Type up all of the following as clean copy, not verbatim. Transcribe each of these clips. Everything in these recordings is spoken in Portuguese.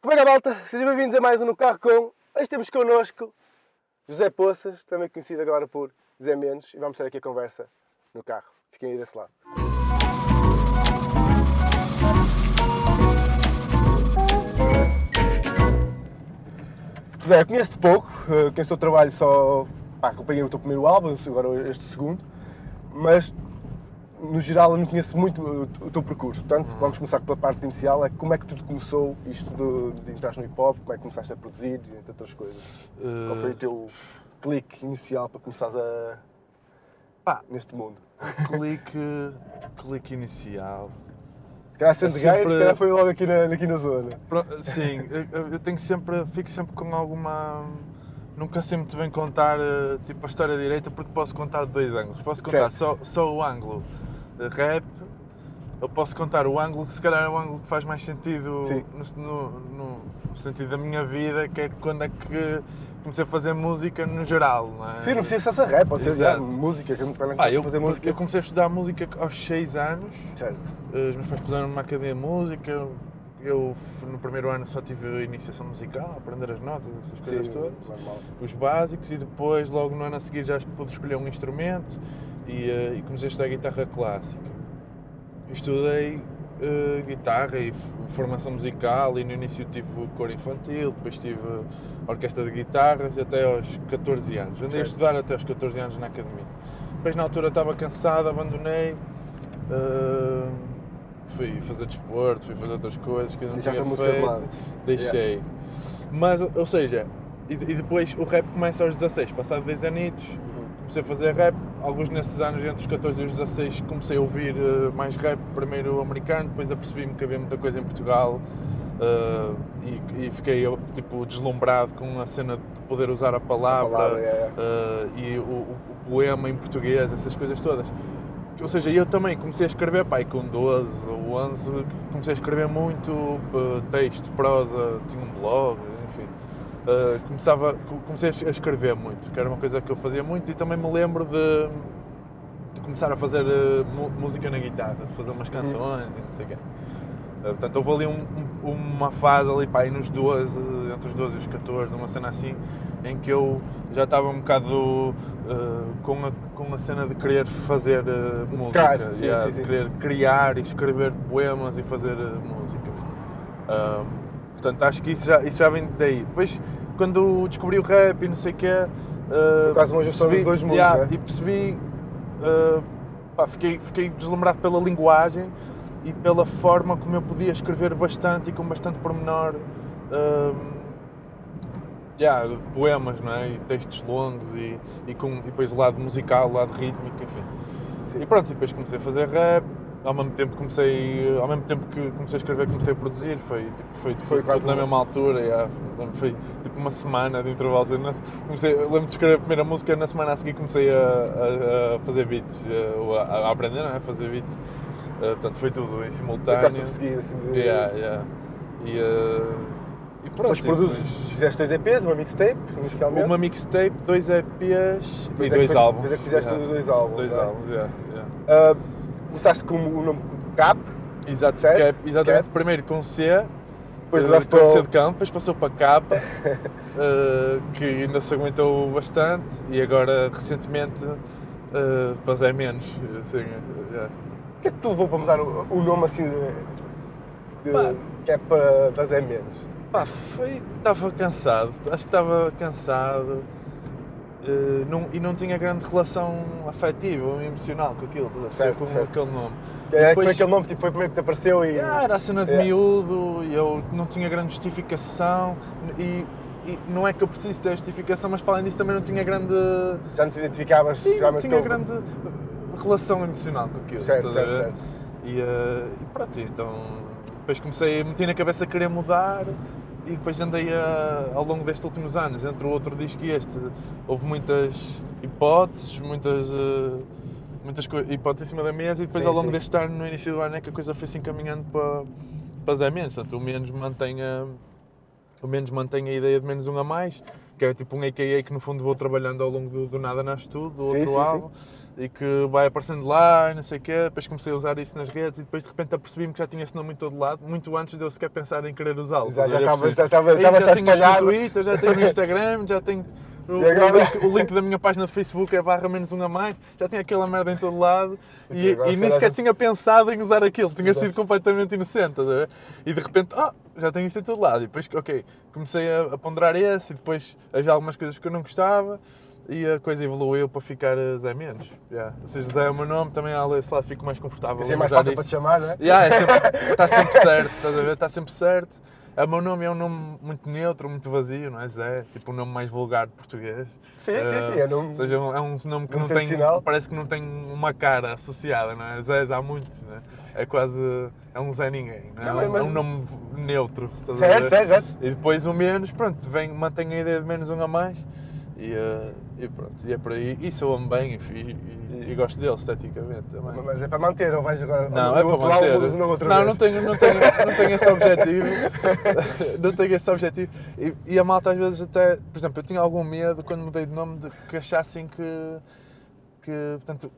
Como é que é, malta? Sejam bem-vindos a mais um No Carro Com. Hoje temos connosco José Poças, também conhecido agora por Zé Menos, e vamos ter aqui a conversa no carro. Fiquem aí desse lado. José, conheço-te pouco, conheço o teu trabalho só... acompanhei o teu primeiro álbum, agora este segundo, mas no geral eu não conheço muito o teu percurso, portanto vamos começar pela parte inicial, é como é que tudo começou, isto de entrar no hip-hop, como é que começaste a produzir, entre outras coisas. Qual foi o teu clique inicial para começares neste mundo? Clique inicial. Se calhar sendo gay, se calhar foi logo aqui na zona. Sim, fico sempre com alguma... Nunca sei muito bem contar tipo, a história direita, porque posso contar de dois ângulos. Posso contar só o ângulo rap, eu posso contar o ângulo que se calhar é o ângulo que faz mais sentido no sentido da minha vida, que é quando é que comecei a fazer música no geral, não é? Sim, não precisa ser rap, pode ser já música, que eu fazer música. Eu comecei a estudar música aos 6 anos. Certo. Os meus pais puseram numa academia de música. Eu no primeiro ano só tive a iniciação musical, aprender as notas, essas coisas todas, normal. Os básicos, e depois, logo no ano a seguir, já pude escolher um instrumento e comecei a estudar guitarra clássica. Estudei guitarra e formação musical, e no início tive coro infantil, depois tive orquestra de guitarras até aos 14 anos. Andei a estudar até aos 14 anos na academia. Depois, na altura, estava cansado, abandonei. Fui fazer desporto, fui fazer outras coisas que eu não tinha feito, deixei. Yeah. Mas, ou seja, e depois o rap começa aos 16, passado 10 anitos, comecei a fazer rap. Alguns nesses anos, entre os 14 e os 16, comecei a ouvir mais rap, primeiro americano, depois apercebi-me que havia muita coisa em Portugal e fiquei tipo, deslumbrado com a cena de poder usar a palavra, e o poema em português, essas coisas todas. Ou seja, eu também comecei a escrever, com 12 ou 11, comecei a escrever muito texto, prosa, tinha um blog, enfim. Comecei a escrever muito, que era uma coisa que eu fazia muito, e também me lembro de começar a fazer música na guitarra, de fazer umas canções e não sei o quê. Portanto, houve ali uma fase ali, entre os 12 e os 14, uma cena assim, em que eu já estava um bocado com a cena de querer fazer música, de querer criar e escrever poemas e fazer músicas. Portanto, acho que isso já vem daí. Depois, quando descobri o rap e não sei o quê, foi quase uma junção dos dois mundos, né? E percebi, fiquei deslumbrado pela linguagem e pela forma como eu podia escrever bastante e com bastante pormenor poemas, não é? E textos longos e depois o lado musical, o lado rítmico, enfim. Sim. E pronto, e depois comecei a fazer rap, ao mesmo tempo que comecei a escrever, comecei a produzir, foi tudo na mesma altura, foi tipo uma semana de intervalos. Lembro de escrever a primeira música, na semana a seguir comecei a fazer beats, a aprender, não é? A fazer beats. Portanto, foi tudo em simultâneo. Ficaste a seguir, assim, E pronto. Depois fizeste 2 EPs, uma mixtape, inicialmente? Uma mixtape, 2 EPs e 2 álbuns. Depois é que fizeste 2 álbuns. 2 álbuns, começaste com o nome Cap. Exato, Cap, exatamente. Cap. Primeiro com C, depois com C de campo, depois passou para Capa, que ainda se aguentou bastante, e agora, recentemente, para Zé Menos. Assim, O que é que te levou para mudar o nome assim que é para Zé Menos? Estava cansado, acho que estava cansado e não tinha grande relação afetiva ou emocional com aquilo, com aquele nome. Depois, foi aquele nome, tipo, foi o primeiro que te apareceu e... Era a cena de miúdo, e eu não tinha grande justificação e não é que eu preciso ter justificação, mas para além disso também não tinha grande... Já não te identificavas? Sim, não tinha grande relação emocional com aquilo. Certo. E pronto, então depois meti na cabeça a querer mudar, e depois andei ao longo destes últimos anos, entre o outro disco e este, houve muitas hipóteses, muitas hipóteses em cima da mesa, e depois ao longo deste ano, no início do ano, é que a coisa foi se encaminhando para Zé Menos. Portanto, o menos mantém a ideia de menos um a mais, que é tipo um AKA que no fundo vou trabalhando ao longo do Nada Nasce Tudo, do outro sim, álbum, e que vai aparecendo lá e não sei o quê, depois comecei a usar isso nas redes e depois de repente apercebi-me que já tinha esse nome em todo lado, muito antes de eu sequer pensar em querer usá-lo. Já tenho no Twitter, já tenho no Instagram, já tenho... O link da minha página de Facebook é /-1 a mais, já tinha aquela merda em todo lado e nem sequer tinha pensado em usar aquilo, tinha sido completamente inocente, estás a ver? E de repente, já tenho isso em todo lado. E depois, comecei a ponderar esse e depois havia algumas coisas que eu não gostava e a coisa evoluiu para ficar Zé Menos. Ou seja, Zé é o meu nome, também esse lado fico mais confortável. Assim é mais fácil para te chamar, não é? Está sempre certo, estás a ver? Está sempre certo. O meu nome é um nome muito neutro, muito vazio, não é? Zé, tipo um nome mais vulgar de português. Sim, é nome. Ou seja, é um nome que não tem, parece que não tem uma cara associada, não é? Zés há muitos, não é? É quase, é um Zé Ninguém, não é? É um nome neutro, estás a ver? Certo. E depois o Menos, pronto, mantém a ideia de menos um a mais e pronto, e é por aí. E soa-me bem e gosto dele esteticamente também. Mas é para manter, não vais agora não, é para manter. Não tenho esse objetivo. Não tenho esse objetivo. E a malta às vezes até, por exemplo, eu tinha algum medo quando mudei de nome de que achassem que portanto,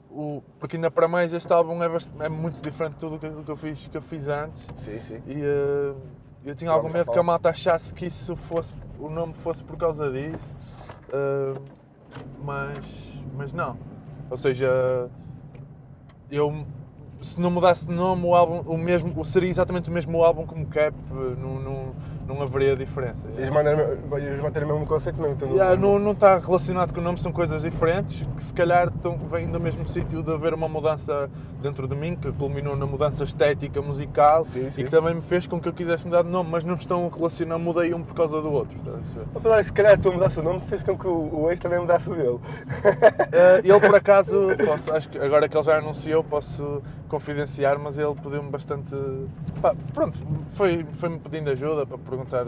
porque ainda para mais este álbum é muito diferente de tudo o que eu fiz antes. Sim. E eu tinha algum medo que a malta achasse que o nome fosse por causa disso. Mas não. Ou seja, se não mudasse de nome, o álbum seria exatamente o mesmo álbum como Cap, não haveria diferença. Ias manter o mesmo conceito mesmo? Não está relacionado com o nome, são coisas diferentes, que se calhar vêm do mesmo sítio de haver uma mudança dentro de mim, que culminou na mudança estética, musical, sim. E que também me fez com que eu quisesse mudar de nome, mas não estão relacionados, mudei um por causa do outro. Se calhar tu mudasse o nome, fez com que o ex também mudasse o dele. Ele por acaso, acho que agora que ele já anunciou, posso confidenciar, mas ele pediu-me bastante... Pronto, foi-me pedindo ajuda para perguntar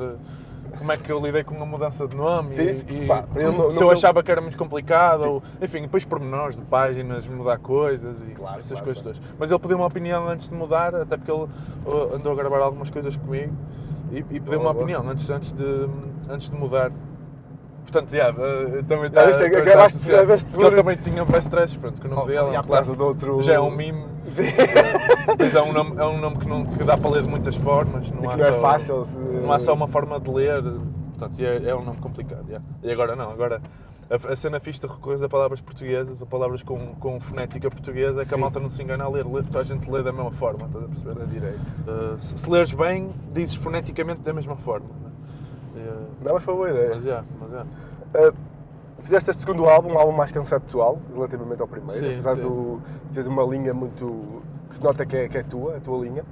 como é que eu lidei com a mudança de nome se eu achava que era muito complicado, ou, enfim, depois pormenores de páginas, mudar coisas e essas coisas todas. Mas ele pediu uma opinião antes de mudar, até porque ele andou a gravar algumas coisas comigo e pediu uma opinião antes de mudar. Portanto, também está ele também tinha best stresses, pronto, que o nome dele é um clássico, já é um meme. Pois é um nome que dá para ler de muitas formas, não é fácil. Não há só uma forma de ler, portanto, é um nome complicado. E agora não, agora a cena fixe de recorrer a palavras portuguesas, ou palavras com fonética portuguesa, é que a malta não se engana a ler, toda a gente lê da mesma forma, estás a perceber? Na direita. Se leres bem, dizes foneticamente da mesma forma. Não, mas foi boa ideia. Mas é. Fizeste este segundo álbum, um álbum mais conceptual, relativamente ao primeiro, sim, apesar de teres uma linha muito... que se nota que é a tua linha.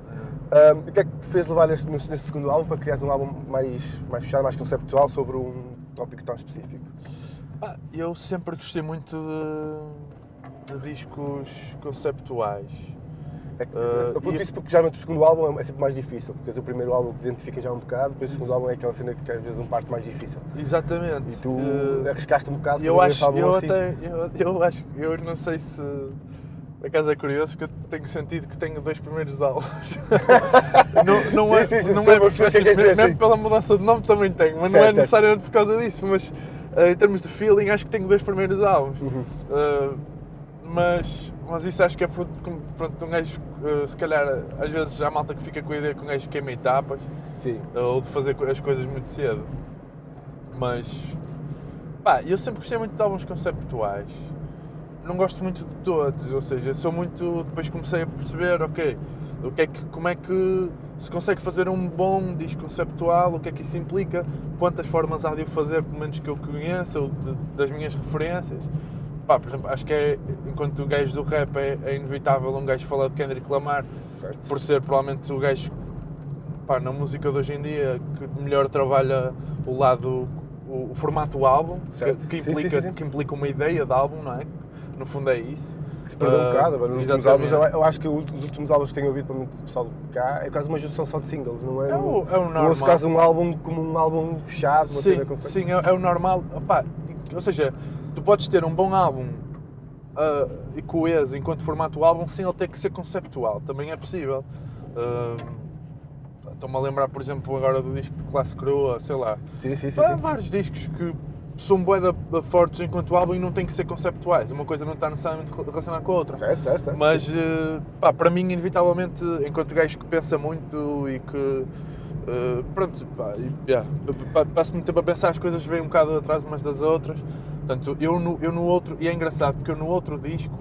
O que é que te fez levar neste segundo álbum para criares um álbum mais fechado, mais conceptual, sobre um tópico tão específico? Eu sempre gostei muito de discos conceptuais. Eu pergunto isso porque geralmente o segundo álbum é sempre mais difícil, porque tens o primeiro álbum que te identifica já um bocado, depois o segundo álbum é aquela cena que às vezes parte mais difícil. Exatamente. E tu arriscaste um bocado. Eu não sei se... Por acaso é curioso que eu tenho sentido que tenho 2 primeiros álbuns. não é pela mudança de nome também tenho, mas não é necessariamente por causa disso, mas em termos de feeling acho que tenho 2 primeiros álbuns. Mas isso acho que é fruto de um gajo, se calhar, às vezes há malta que fica com a ideia que um gajo queima etapas. Sim. Ou de fazer as coisas muito cedo. Mas, eu sempre gostei muito de álbuns conceptuais. Não gosto muito de todos, ou seja, sou muito... Depois comecei a perceber, como é que se consegue fazer um bom disco conceptual, o que é que isso implica, quantas formas há de o fazer, pelo menos que eu conheça, ou das minhas referências. Por exemplo, acho que enquanto o gajo do rap é inevitável um gajo falar de Kendrick Lamar, certo, por ser provavelmente o gajo, na música de hoje em dia, que melhor trabalha o formato do álbum, que implica uma ideia de álbum, não é? No fundo é isso. Que se perdeu um bocado, nos últimos álbuns, eu acho que os últimos álbuns que tenho ouvido, para muito pessoal de cá, é quase uma junção só de singles, não é? É o normal. Não ouço quase um álbum como um álbum fechado, uma cena com... Sim, é o normal. Ou seja, tu podes ter um bom álbum e coeso enquanto formato do álbum sem ele ter que ser conceptual, também é possível. Estou-me a lembrar, por exemplo, agora do disco de Classe Croa, sei lá. Sim. Vários discos que são bué fortes enquanto álbum e não têm que ser conceptuais. Uma coisa não está necessariamente relacionada com a outra. Certo. Mas, para mim, inevitavelmente, enquanto gajo que pensa muito e que... passo muito tempo a pensar, as coisas vêm um bocado atrás umas das outras. Portanto, eu no outro... E é engraçado, porque eu no outro disco,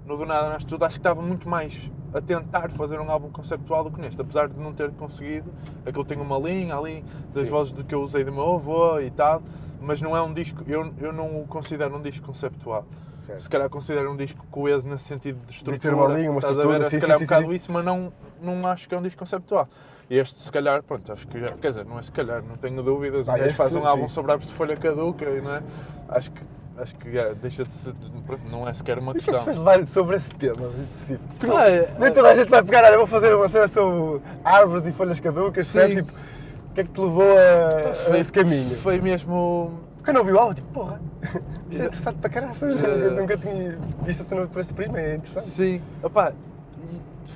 no Do Nada Nasce Tudo, acho que estava muito mais a tentar fazer um álbum conceptual do que neste, apesar de não ter conseguido. Aquilo tem uma linha ali das vozes que eu usei do meu avô e tal, mas não é um disco, eu não o considero um disco conceptual. Certo. Se calhar considero um disco coeso nesse sentido de estrutura, de ter uma linha, uma estrutura, se calhar um bocado isso, mas não acho que é um disco conceptual. E este, se calhar, pronto, acho que já, quer dizer, não é se calhar, não tenho dúvidas, um gajo faz um álbum sobre árvores de folha caduca, não é? Acho que deixa de ser, pronto, não é sequer uma questão. O que é que fez levar sobre esse tema específico? Nem toda a gente vai pegar, olha, vou fazer uma cena sobre árvores e folhas caducas, tipo, o que é que te levou a esse caminho? Foi mesmo... Porque eu não vi o álbum, tipo, porra, isto é interessante para caraças, eu nunca tinha visto a cena por este primo, é interessante. Sim, opá,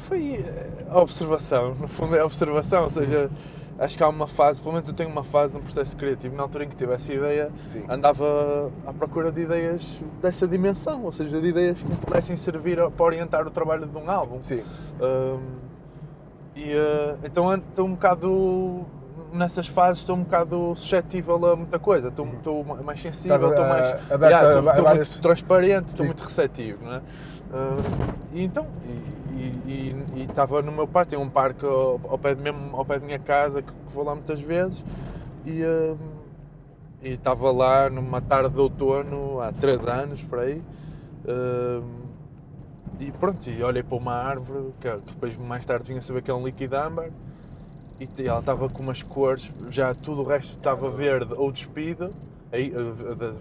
foi a observação, no fundo é a observação, ou seja, acho que há uma fase, pelo menos eu tenho uma fase no processo criativo, na altura em que tive essa ideia, andava à procura de ideias dessa dimensão, ou seja, de ideias que me pudessem servir para orientar o trabalho de um álbum. Sim. Então estou um bocado, nessas fases, estou um bocado suscetível a muita coisa, estou mais sensível, estou mais aberto, estou muito transparente, estou muito receptivo, não é? E estava no meu parque, tem um parque ao pé da minha casa, que vou lá muitas vezes, e estava lá numa tarde de outono, há 3 anos, por aí, e pronto, e olhei para uma árvore, que depois mais tarde vinha a saber que é um líquido âmbar, e ela estava com umas cores, já tudo o resto estava verde ou despido,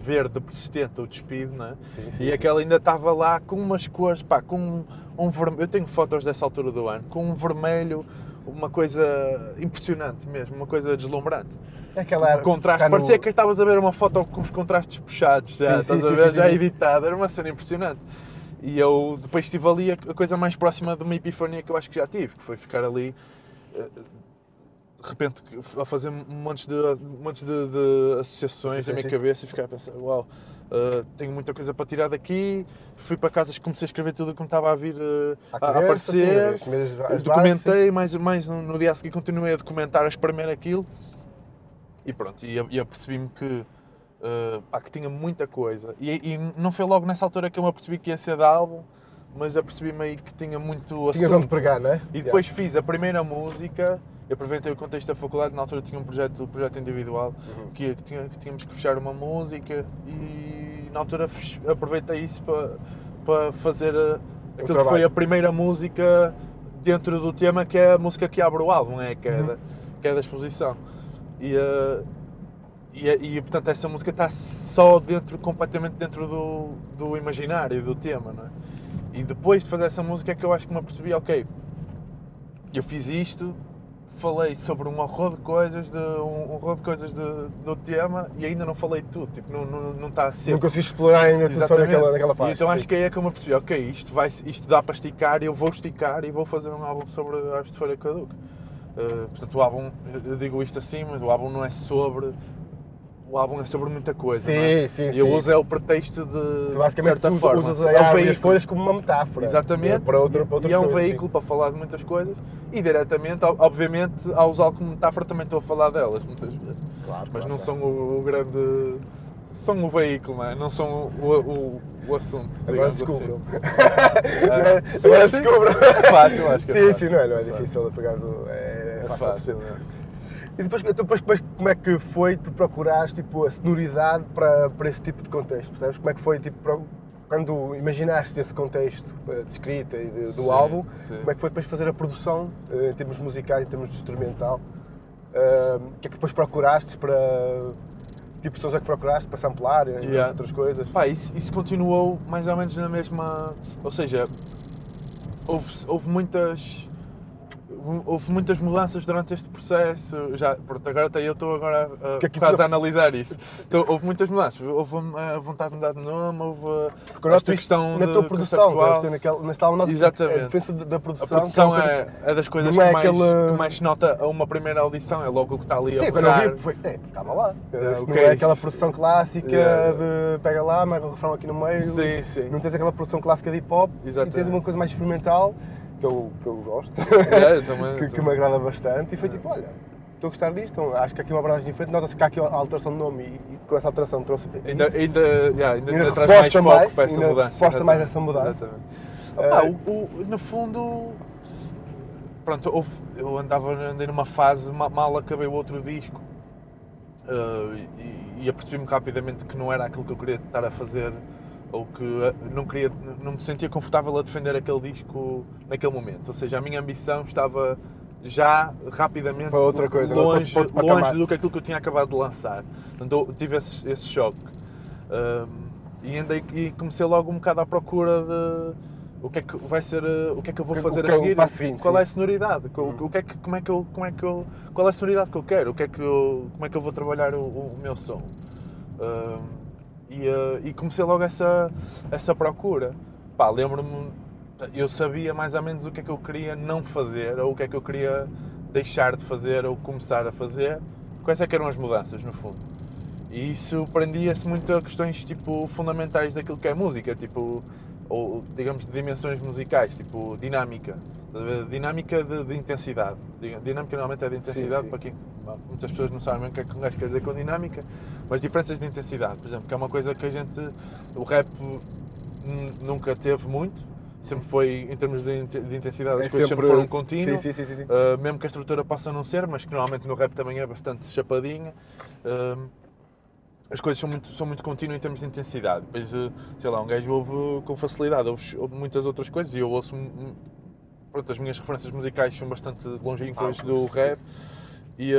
verde persistente ou despido, não é? Sim, aquela ainda estava lá com umas cores, pá, com um vermelho, eu tenho fotos dessa altura do ano, com um vermelho, uma coisa impressionante mesmo, uma coisa deslumbrante. Aquela contraste, parecia que estavas a ver uma foto com os contrastes puxados, já editada, era uma cena impressionante. E eu depois estive ali a coisa mais próxima de uma epifania que eu acho que já tive, que foi ficar ali de repente a fazer montes de associações na minha cabeça e ficar a pensar, uau, tenho muita coisa para tirar daqui. Fui para casa e comecei a escrever tudo o que me estava a vir a aparecer. Documentei, mais no dia a seguir continuei a documentar, a espremer aquilo e pronto, e apercebi-me que tinha muita coisa. E não foi logo nessa altura que eu me apercebi que ia ser de álbum, mas apercebi-me aí que tinha muito assunto. Tinhas onde pegar, não é? E depois fiz a primeira música. Eu aproveitei o contexto da faculdade, na altura tinha um projeto individual, que tínhamos que fechar uma música e na altura aproveitei isso para fazer aquilo que foi a primeira música dentro do tema, que é a música que abre o álbum, que é da exposição. E portanto essa música está só completamente dentro do imaginário, do tema, não é? E depois de fazer essa música é que eu acho que me apercebi, ok, eu fiz isto, falei sobre um horror de coisas, do tema e ainda não falei de tudo, tipo, não está a ser... Não consegui explorar ainda tudo só naquela faixa. E então acho que aí é que eu me percebi, ok, isto dá para esticar e eu vou esticar e vou fazer um álbum sobre árvores de folha caduca. Portanto, o álbum, eu digo isto assim, mas o álbum não é sobre... O álbum é sobre muita coisa, não é? E eu uso o pretexto de certa forma. Usas as folhas como uma metáfora. Exatamente. Para outras e é um veículo para falar de muitas coisas e diretamente, obviamente, ao usá-lo como metáfora também estou a falar delas muitas vezes. Mas não são o grande... São o veículo, não é? Não são o assunto. Agora descubram. Assim. Agora descubram. É fácil, acho que é fácil. Sim, não é difícil, por acaso, é fácil. E depois como é que foi tu procurares tipo, a sonoridade para esse tipo de contexto, percebes? Como é que foi tipo, quando imaginaste esse contexto de escrita e do álbum, como é que foi depois fazer a produção em termos musicais, em termos de instrumental? O que é que depois procuraste para... Tipo pessoas é que procuraste para samplar e outras coisas? Isso continuou mais ou menos na mesma... Ou seja, houve muitas... houve muitas mudanças durante este processo, pronto, agora até eu estou quase a analisar isso. Então, houve muitas mudanças, houve a vontade de mudar de nome, houve esta questão na tua produção, neste álbum, exatamente. A diferença da produção. A produção é das coisas que mais se nota a uma primeira audição, é logo o que está ali a berrar. Calma lá, não é aquela produção clássica de pega lá, amarra o refrão aqui no meio, sim. Não tens aquela produção clássica de hip-hop, e tens uma coisa mais experimental, que eu gosto, que me agrada bastante, e foi tipo, olha, estou a gostar disto, então, acho que há aqui uma abordagem diferente, nota-se que há aqui a alteração de nome e com essa alteração trouxe ainda traz mais foco para essa mudança. Reforça mais essa mudança. No fundo, pronto, eu andei numa fase, mal acabei o outro disco, e apercebi-me rapidamente que não era aquilo que eu queria estar a fazer, ou que não me sentia confortável a defender aquele disco naquele momento. Ou seja, a minha ambição estava já rapidamente para outra coisa, longe do que aquilo que eu tinha acabado de lançar. Portanto, eu tive esse choque. E comecei logo um bocado à procura de o que é que vai ser, o que é que eu vou fazer a seguir, qual é a sonoridade, qual é a sonoridade que eu quero, como é que eu vou trabalhar o meu som. E comecei logo essa procura. Lembro-me, eu sabia mais ou menos o que é que eu queria não fazer, ou o que é que eu queria deixar de fazer, ou começar a fazer. Quais é que eram as mudanças, no fundo? E isso prendia-se muito a questões tipo, fundamentais daquilo que é música, tipo, ou digamos de dimensões musicais, tipo dinâmica de intensidade. Dinâmica normalmente é de intensidade, sim. Para quem muitas pessoas não sabem o que é que um gajo quer dizer com dinâmica, mas diferenças de intensidade, por exemplo, que é uma coisa que o rap nunca teve muito, sempre foi, em termos de intensidade, as coisas sempre foram contínuas, sim. Mesmo que a estrutura possa não ser, mas que normalmente no rap também é bastante chapadinha. As coisas são muito contínuas em termos de intensidade. Depois, sei lá, um gajo ouve com facilidade, ouve muitas outras coisas, e eu ouço, pronto, as minhas referências musicais são bastante longínquas do rap, e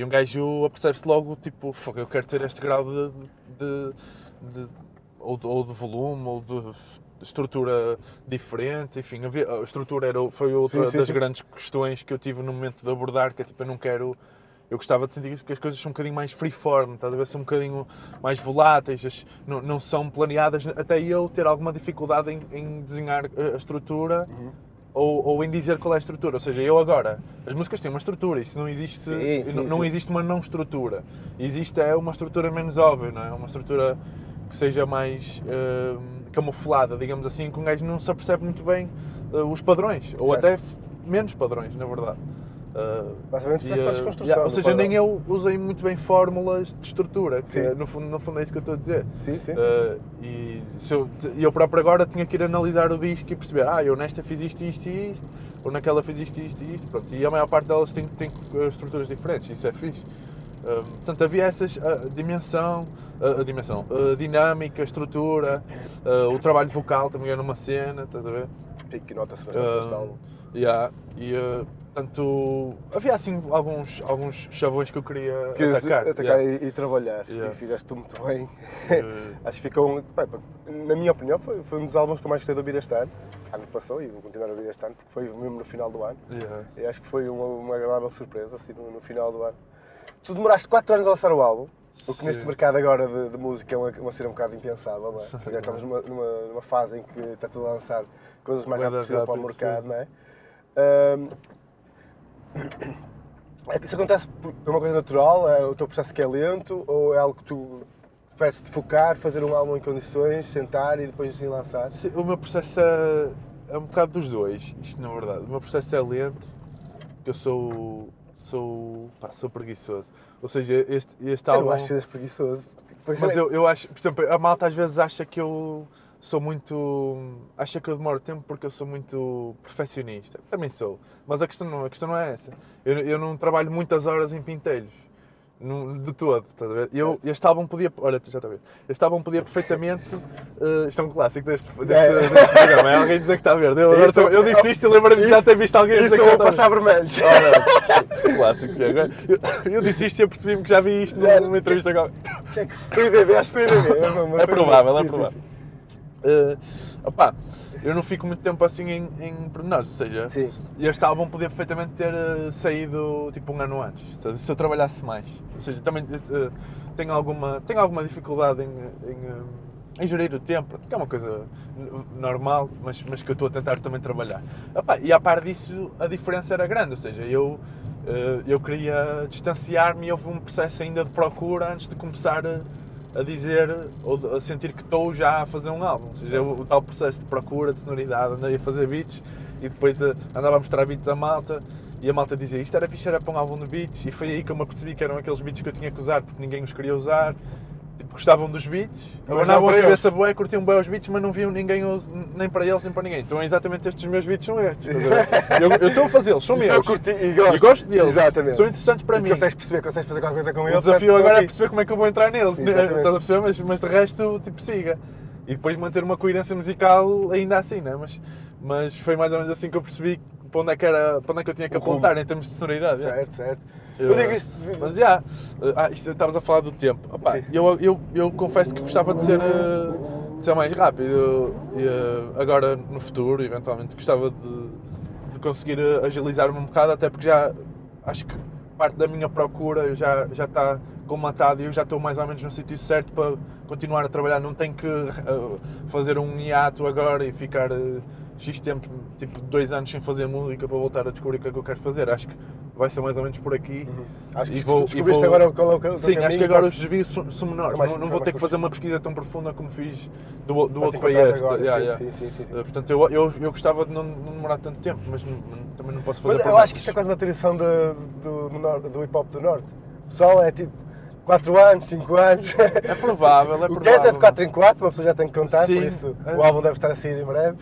um gajo apercebe-se logo, tipo, eu quero ter este grau ou de volume, ou de estrutura diferente, enfim, a estrutura foi outra das grandes questões que eu tive no momento de abordar, que é tipo, eu gostava de sentir que as coisas são um bocadinho mais freeform, estás a ver? São um bocadinho mais voláteis, não são planeadas, até eu ter alguma dificuldade em desenhar a estrutura, ou em dizer qual é a estrutura. Ou seja, eu agora, as músicas têm uma estrutura, isso não existe, não existe uma não estrutura. Existe uma estrutura menos óbvia, não é? Uma estrutura que seja mais camuflada, digamos assim, que um gajo não se apercebe muito bem os padrões, ou até menos padrões, na verdade. Basicamente faz para a desconstrução. Ou seja, nem eu usei muito bem fórmulas de estrutura, que no fundo é isso que eu estou a dizer. Sim. E eu próprio agora tinha que ir analisar o disco e perceber, eu nesta fiz isto, ou naquela fiz isto, pronto. E a maior parte delas tem estruturas diferentes, isso é fixe. Portanto, havia essas, dinâmica, estrutura, o trabalho vocal também era numa cena, estás a ver? Que nota-se bastante neste álbum. Portanto, havia assim alguns chavões que eu queria atacar e trabalhar, e fizeste tu muito bem. Acho que ficou, na minha opinião, foi um dos álbuns que eu mais gostei de ouvir este ano passou, e vou continuar a ouvir este ano, porque foi mesmo no final do ano, e acho que foi uma agradável surpresa, assim, no final do ano. Tu demoraste 4 anos a lançar o álbum, o que neste mercado agora de música é uma cena um bocado impensável, não é? Já estamos numa fase em que está tudo a lançar coisas mais rápidas para o mercado, não é? Isso acontece por uma coisa natural? É o teu processo que é lento, ou é algo que tu preferes te focar, fazer um álbum em condições, sentar e depois assim lançar? Sim, o meu processo é um bocado dos dois, isto na verdade. O meu processo é lento, porque eu sou preguiçoso. Ou seja, este álbum... Eu não acho que sejas preguiçoso. Mas eu acho, por exemplo, a malta às vezes acha que eu sou muito... Acha que eu demoro tempo porque eu sou muito perfeccionista. Também sou. Mas a questão não é essa. Eu não trabalho muitas horas em pintelhos. De todo, estás a ver? Este álbum podia... Olha, já está a ver. Este álbum podia perfeitamente... isto é um clássico deste programa. É alguém dizer que está verde. Eu disse isto e lembro-me de já ter visto alguém dizer que está passar vermelhos. Clássico. Eu disse isto e eu percebi-me que já vi isto numa entrevista agora. Foi o DB, acho que foi o DB. É provável. Opá, eu não fico muito tempo assim em pormenores, ou seja, Sim. este álbum podia perfeitamente ter saído tipo um ano antes, então, se eu trabalhasse mais. Ou seja, também tenho alguma dificuldade em gerir o tempo, que é uma coisa normal, mas que eu estou a tentar também trabalhar. Opá, e a par disso, a diferença era grande, ou seja, eu queria distanciar-me e houve um processo ainda de procura antes de começar a dizer ou a sentir que estou já a fazer um álbum. Ou seja, o tal processo de procura, de sonoridade, andei a fazer beats e depois andava a mostrar beats à malta e a malta dizia isto era fixe, era para um álbum de beats, e foi aí que eu me apercebi que eram aqueles beats que eu tinha que usar porque ninguém os queria usar. Tipo, gostavam dos beats, abandavam a cabeça bué, curtiam bem os beats, mas não viam ninguém, nem para eles nem para ninguém. Então é exatamente estes meus beats são estes. Eu estou a fazê-los, são meus. E gosto deles. Exatamente. São interessantes para mim. Consegues perceber, consegues fazer qualquer coisa com eles. O desafio agora é perceber como é que eu vou entrar neles. Exatamente. Estás a perceber? Mas de resto, tipo, siga. E depois manter uma coerência musical ainda assim, né? Mas foi mais ou menos assim que eu percebi para onde é que eu tinha que apontar em termos de sonoridade. Certo. Eu digo isto. Mas isto estavas a falar do tempo. Opa, eu confesso que gostava de ser mais rápido. Agora, no futuro, eventualmente, gostava de conseguir agilizar-me um bocado, até porque já acho que parte da minha procura já está colmatada e eu já estou mais ou menos no sítio certo para continuar a trabalhar. Não tenho que fazer um hiato agora e ficar X tempo, tipo 2 anos sem fazer música para voltar a descobrir o que é que eu quero fazer. Acho que vai ser mais ou menos por aqui. Acho que descobriste agora qual é o Sim, caminho, acho que agora os desvios são menores. Não vou ter que fazer uma pesquisa tão profunda como fiz do outro para este. Sim. Portanto, eu gostava de não demorar tanto tempo, mas também não posso fazer. Mas eu acho que isto é quase uma tradição do hip hop do Norte. O pessoal é tipo 4 anos, 5 anos. É provável. O Kes é de 4 em 4, uma pessoa já tem que contar, sim, por isso o álbum deve estar a sair em breve.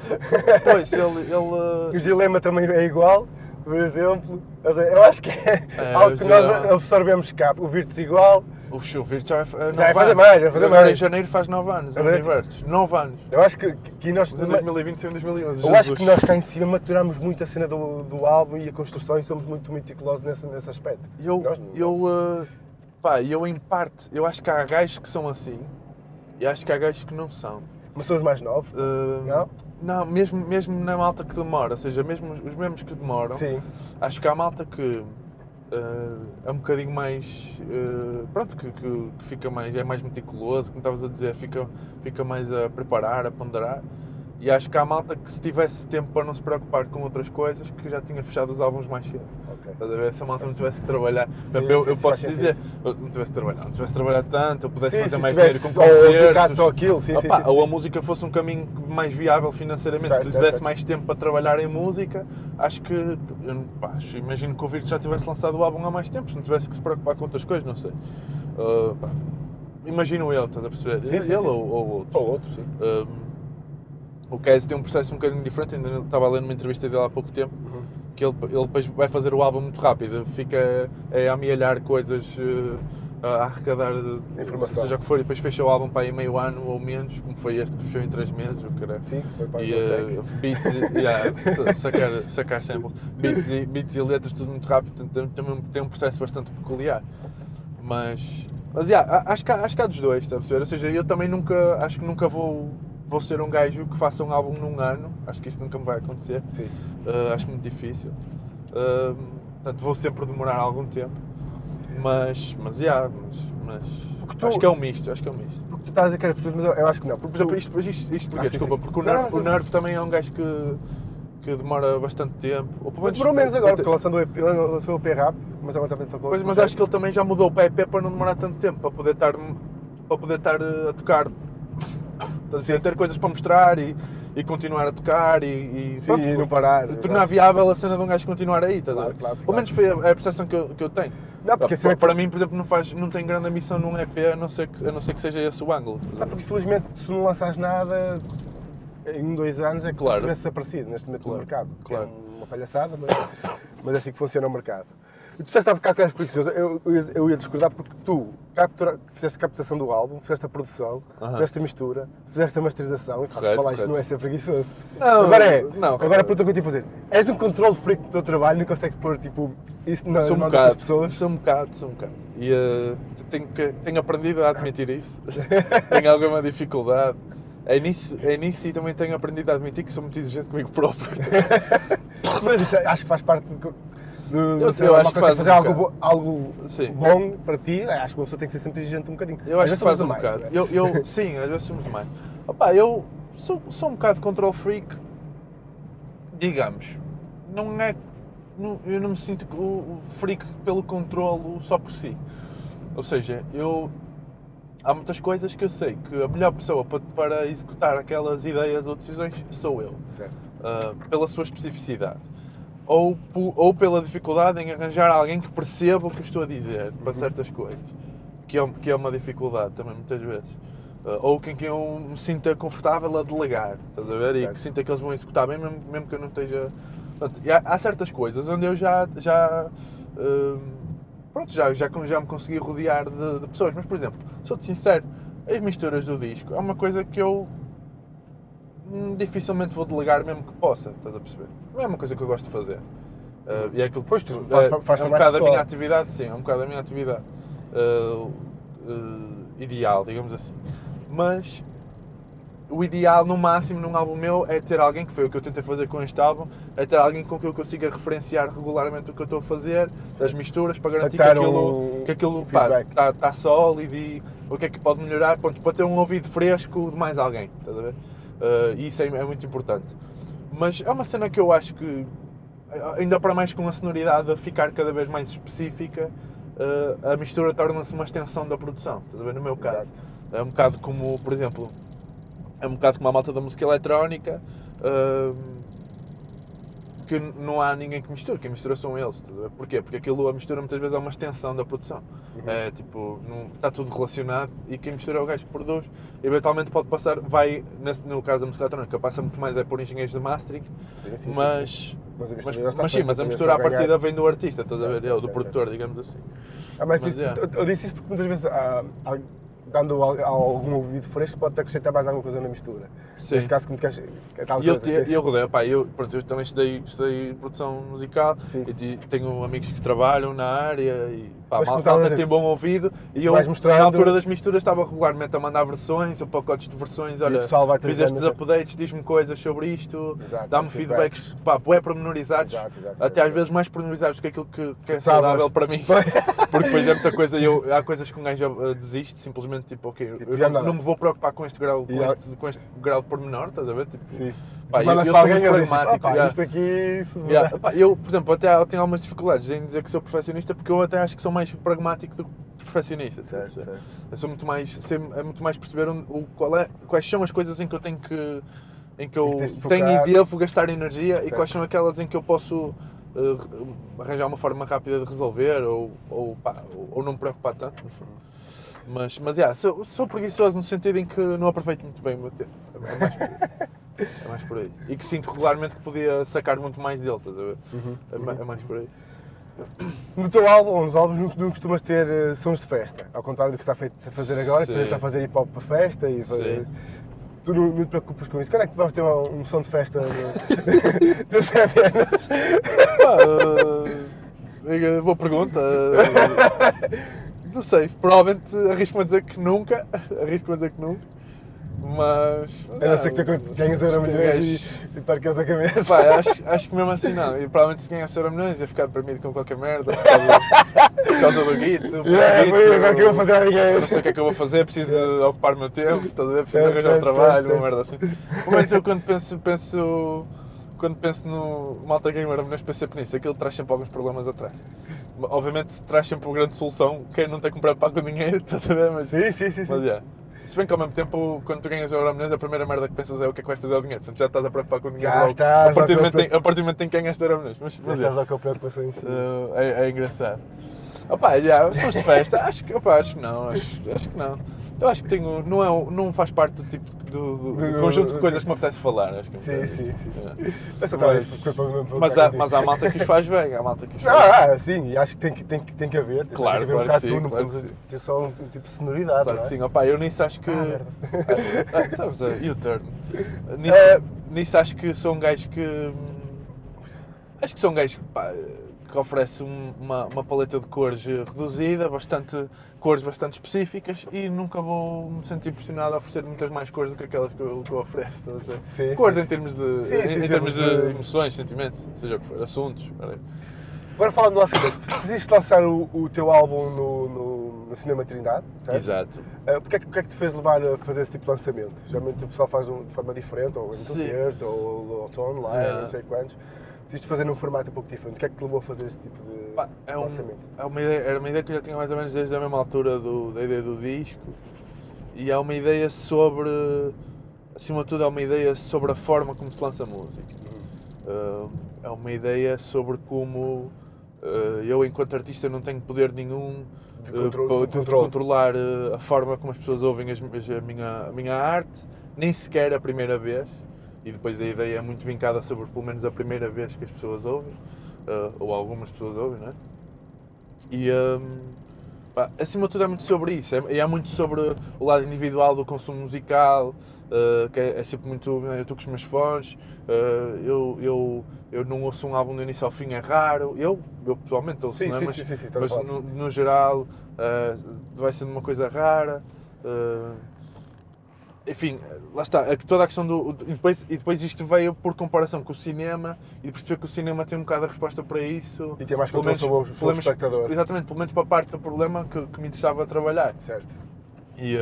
Pois, ele... O Dilema também é igual, por exemplo. Eu acho que é algo que nós absorvemos cá. O Virtus igual. O Virtus já vai fazer mais. Agora em janeiro faz 9 anos, o Universos. 9 anos. Eu acho que nós... Mas em 2020 e em 2011. Eu acho que nós cá em cima maturamos muito a cena do álbum e a construção e somos muito meticulosos nesse aspecto. Eu em parte, eu acho que há gajos que são assim e acho que há gajos que não são. Mas são os mais novos? Não? Não, mesmo na malta que demora, ou seja, mesmo os mesmos que demoram, sim. Acho que há malta que é um bocadinho mais, pronto, que fica mais, é mais meticuloso, como estavas a dizer, fica mais a preparar, a ponderar. E acho que há malta que se tivesse tempo para não se preocupar com outras coisas, que já tinha fechado os álbuns mais cedo. Okay. Estás a ver? Se a malta não tivesse que trabalhar, sim, eu posso dizer, não tivesse que trabalhar tanto, eu pudesse fazer mais dinheiro com concertos, ou aquilo, ou a música fosse um caminho mais viável financeiramente, que lhes desse mais tempo para trabalhar em música, acho que, imagino que o Virtus já tivesse lançado o álbum há mais tempo, se não tivesse que se preocupar com outras coisas, não sei. Imagino eu, estás a perceber? Sim. Ou outros. Ou outros, sim. O Kes tem um processo um bocadinho diferente, ainda estava a ler numa entrevista dele há pouco tempo, que ele depois vai fazer o álbum muito rápido, fica a amealhar coisas, a arrecadar informação, seja o que for, e depois fecha o álbum para aí meio ano ou menos, como foi este que fechou em 3 meses, o caralho. Sim, foi para beats sacar samples, beats e letras, tudo muito rápido, também tem um processo bastante peculiar. Mas acho que há dos dois, está a perceber? Ou seja, eu também acho que nunca vou ser um gajo que faça um álbum num ano, acho que isso nunca me vai acontecer. Sim. Acho muito difícil. Portanto, vou sempre demorar algum tempo. Mas acho que é um misto. Porque tu estás a dizer que era pessoas, mas eu acho que não. Por exemplo, isto porque, desculpa, porque o Nerve também é um gajo que demora bastante tempo. Ou pelo menos, demorou menos agora, porque lançou o EP rápido, mas agora também estou com... Mas acho que ele também já mudou para EP para não demorar tanto tempo, para poder estar a tocar. Ter coisas para mostrar e continuar a tocar e não parar. Tornar viável a cena de um gajo continuar aí, tá? Claro. Pelo menos foi a percepção que eu tenho. Não, porque para mim, por exemplo, não tem grande ambição num EP, a não ser que seja esse o ângulo. Porque infelizmente se não lançares nada, em 2 anos é que tu tivesse aparecido neste momento no mercado. Claro. É uma palhaçada, mas é assim que funciona o mercado. E tu disseste há bocado que eras preguiçoso, eu ia discordar porque tu fizeste a captação do álbum, fizeste a produção, fizeste a mistura, fizeste a masterização, e falar isto não é ser preguiçoso. Não, agora a pergunta que eu te ia fazer, és um controle freak do teu trabalho, não consegues pôr tipo isso nas mãos das pessoas? Sou um bocado. E tenho aprendido a admitir isso, tenho alguma dificuldade. É nisso e também tenho aprendido a admitir que sou muito exigente comigo próprio. Mas isso acho que faz parte eu acho que faz fazer algo bom para ti. Acho que uma pessoa tem que ser sempre exigente um bocadinho. Eu acho que faz um bocado. Sim, às vezes somos demais. Opa, eu sou um bocado control freak, digamos. Eu não me sinto o freak pelo controlo só por si. Ou seja, há muitas coisas que eu sei que a melhor pessoa para executar aquelas ideias ou decisões sou eu. Certo. Pela sua especificidade. Ou pela dificuldade em arranjar alguém que perceba o que eu estou a dizer para certas coisas. Que é uma dificuldade também, muitas vezes. Ou com quem eu me sinta confortável a delegar, estás a ver? E que sinta que eles vão executar bem, mesmo que eu não esteja... Portanto, há certas coisas onde eu já me consegui rodear de pessoas. Mas, por exemplo, sou-te sincero, as misturas do disco é uma coisa que eu dificilmente vou delegar mesmo que possa, estás a perceber? Não é uma coisa que eu gosto de fazer. E é aquilo que faz é um bocado a minha atividade, sim, é um bocado a minha atividade ideal, digamos assim. Mas o ideal, no máximo, num álbum meu, é ter alguém, que foi o que eu tentei fazer com este álbum, é ter alguém com quem eu consiga referenciar regularmente o que eu estou a fazer, as misturas, para garantir que aquilo está sólido e o que é que pode melhorar, pronto, para ter um ouvido fresco de mais alguém, estás a ver? E isso é muito importante. Mas é uma cena que eu acho que, ainda para mais com a sonoridade a ficar cada vez mais específica, a mistura torna-se uma extensão da produção, estás a ver? No meu caso. Exato. É um bocado como, por exemplo, a malta da música eletrónica, que não há ninguém que misture, quem mistura são eles. Estás a ver? Porquê? Porque a mistura muitas vezes é uma extensão da produção. É tipo, está tudo relacionado e quem mistura é o gajo que produz. Eventualmente pode passar, no caso da música eletrónica, passa muito mais por engenheiros de mastering, sim. Mas a mistura à partida vem do artista, estás a ver? Do produtor, digamos assim. Eu disse isso porque muitas vezes dando algum ouvido fresco, pode acrescentar mais alguma coisa na mistura. Sim. Neste caso, como queres... Eu rodei, eu também estudei produção musical. Sim. E tenho amigos que trabalham na área e a malta tem bom ouvido e eu, na altura das misturas, estava regularmente a mandar versões ou pacotes de versões. Olha, fiz estes updates, diz-me coisas sobre isto, dá-me feedbacks bué pormenorizados, até às vezes mais pormenorizados que aquilo que é saudável para mim, porque depois é muita coisa e há coisas que um gajo desiste, simplesmente tipo, eu não me vou preocupar com este grau de pormenor, estás a ver? Tipo, sim. Eu sou muito pragmático. Isto aqui... Eu, por exemplo, até tenho algumas dificuldades em dizer que sou perfeccionista, porque eu até acho que sou mais pragmático do que perfeccionista. Certo. Eu sou muito mais perceber quais são as coisas em que eu tenho e devo gastar energia, e quais são aquelas em que eu posso arranjar uma forma rápida de resolver ou não me preocupar tanto, no fundo. Mas sou preguiçoso no sentido em que não aproveito muito bem o meu tempo. É mais por aí. E que sinto regularmente que podia sacar muito mais dele, estás a ver? É mais por aí. No teu álbum, nos álbuns, não costumas ter sons de festa, ao contrário do que está a fazer agora, que tu já está a fazer hip hop para festa e tu não te preocupas com isso. Quando é que vamos ter um som de festa do Zé Venas? Boa pergunta. Não sei, provavelmente arrisco-me a dizer que nunca. Mas a não ser que ganhas Euromilhões e percas a cabeça. Pá, acho que mesmo assim não. E provavelmente se ganhasse Euromilhões ia ficar deprimido com qualquer merda por causa do guito. Agora que eu vou fazer a dinheiro. Não sei o que é que eu vou fazer, preciso de ocupar o meu tempo, estás a ver? Preciso de arranjar um trabalho, uma merda assim. Pelo menos eu quando penso no malta ganhar Euromilhões, penso sempre nisso. Aquilo traz sempre alguns problemas atrás. Obviamente traz sempre uma grande solução, quem não tem que me preocupar com o dinheiro, estás a ver? Mas, sim. Mas se bem que ao mesmo tempo, quando tu ganhas o Euromilhões, a primeira merda que pensas é o que é que vais fazer ao dinheiro. Portanto, já estás a preocupar com o dinheiro. Já estás. A partir do momento em que ganhas o Euromilhões. Mas estás a com a preocupação em si. É engraçado. Sons de festa, acho que não. Acho que não. Eu acho que não faz parte do tipo do conjunto de coisas que me apetece falar. Acho que sim. Mas há malta que os faz bem, sim, e acho que tem que haver. Claro, tem que haver um bocado de tudo, ter só um tipo de sonoridade. Claro que sim, eu nisso acho que... Estamos a U-turn. Nisso acho que sou um gajo que... Acho que sou um gajo que oferece uma paleta de cores reduzida, cores bastante específicas, e nunca vou me sentir impressionado a oferecer muitas mais cores do que aquelas que eu ofereço. Sim, cores sim. em termos de emoções, sentimentos, seja o que for, assuntos. Agora falando do lançamento, decidiste lançar o teu álbum no Cinema Trindade, certo? Exato. O que é que te fez levar a fazer esse tipo de lançamento? Geralmente o pessoal faz de forma diferente, ou em concerto, ou online, não sei quantos. Decidiste fazer num formato um pouco diferente. O que é que te levou a fazer esse tipo de lançamento? Era uma ideia que eu já tinha mais ou menos desde a mesma altura da ideia do disco, e é uma ideia sobre, acima de tudo, é uma ideia sobre a forma como se lança música. É uma ideia sobre como eu, enquanto artista, não tenho poder nenhum de controlar a forma como as pessoas ouvem a minha arte, nem sequer a primeira vez. E depois a ideia é muito vincada sobre, pelo menos, a primeira vez que as pessoas ouvem, ou algumas pessoas ouvem, não é? E, acima de tudo, é muito sobre isso. É muito sobre o lado individual do consumo musical, que é sempre muito... Eu estou com os meus fones, eu não ouço um álbum do início ao fim, é raro. Eu pessoalmente ouço, não é? Mas no geral, vai sendo uma coisa rara. Enfim, lá está, toda a questão e depois isto veio por comparação com o cinema, e perceber que o cinema tem um bocado a resposta para isso. E tem mais controle sobre o espectador. Exatamente, pelo menos para a parte do problema que me interessava trabalhar. Certo. E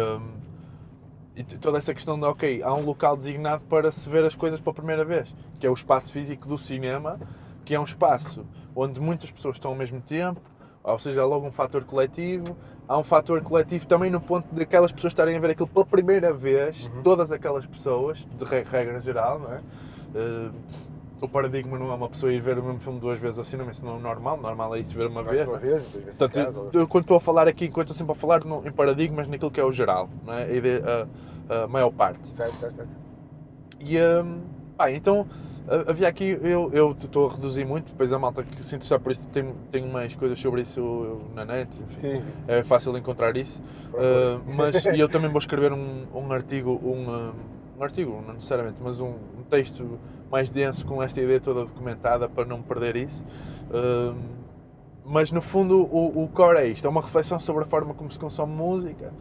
toda essa questão de, ok, há um local designado para se ver as coisas pela primeira vez, que é o espaço físico do cinema, que é um espaço onde muitas pessoas estão ao mesmo tempo, ou seja, há logo um fator coletivo. Há um fator coletivo também no ponto de aquelas pessoas estarem a ver aquilo pela primeira vez, todas aquelas pessoas, de regra geral, não é? O paradigma não é uma pessoa ir ver o mesmo filme 2 vezes ao cinema, isso não é normal. Normal é isso ver uma vez. Portanto, quando estou a falar aqui, enquanto estou sempre a falar em paradigmas, naquilo que é o geral, não é? A maior parte. Certo. E, então, havia aqui, eu estou a reduzir muito, depois a malta que se interessar por isso tem mais coisas sobre isso na net, Sim. É fácil encontrar isso, mas eu também vou escrever um artigo, um artigo, não necessariamente, mas um texto mais denso com esta ideia toda documentada para não perder isso. Mas no fundo o core é isto, é uma reflexão sobre a forma como se consome música,